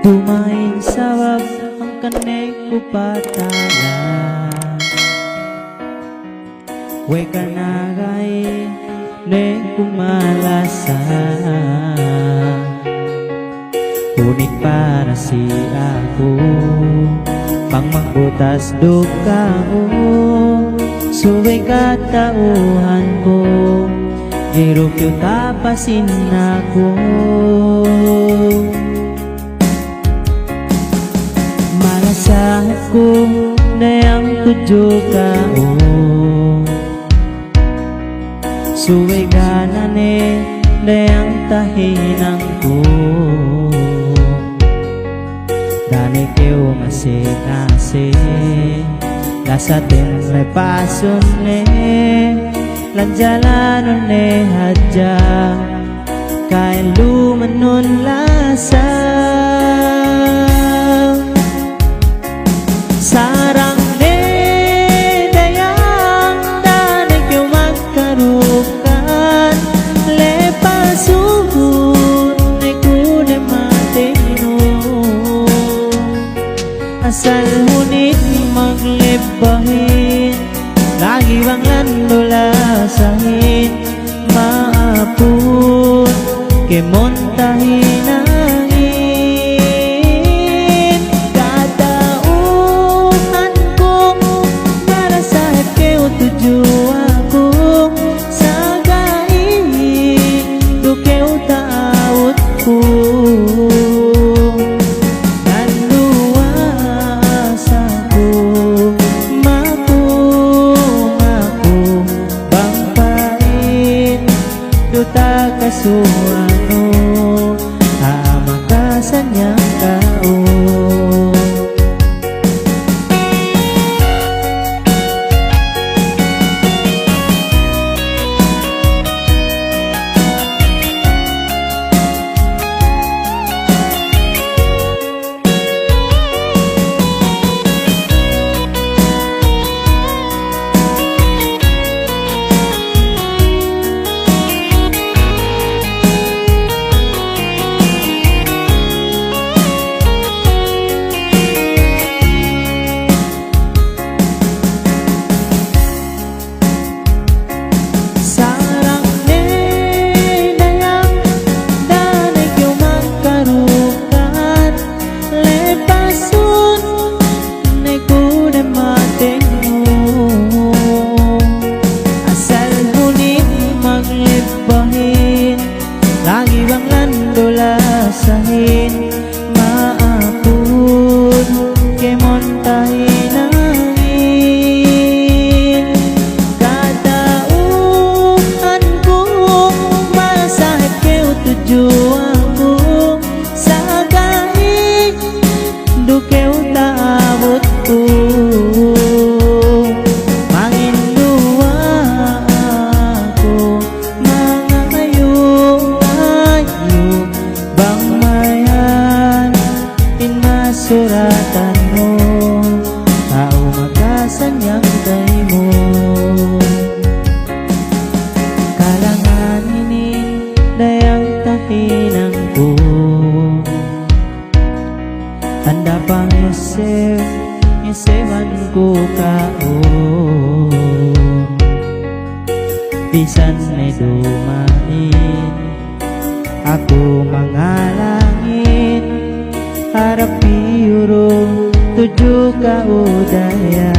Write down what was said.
Tumain sawab ang kanay ko patala. Way ka nagay ne kumalasa. Unik para si ako pang magbutas duka o suway katauhan ko giro kyo tapasin ako. Malasahat ko na ang tudyo ka o suway ganane na ang tahinang ko. Dani keo masing-asing lasatin may pasun ne lanjalanon ne hadja kain lumanon lasa. Sarang ne dayang dani keo magkarukan lepasuhun ne kune matino asal hunit maglibahin lagi bang landolasahin maapun kemontahin angin katauhan ko narasahit keo tuju ako sagai do keo taawat ko. Kasuano amakasan niyang kao. Lagi bang landolasahin maapun kemontahin angin katauhan ko masahit keo tuju ako sagai do keo taabot ko. Suratan mo, tao makasan yang day mo. Kalangan ini dayang tahinang ko. Tanda pang isewan ko kao. Bisan may dumain, ako mangalangin harap biuro tuju ka udaya.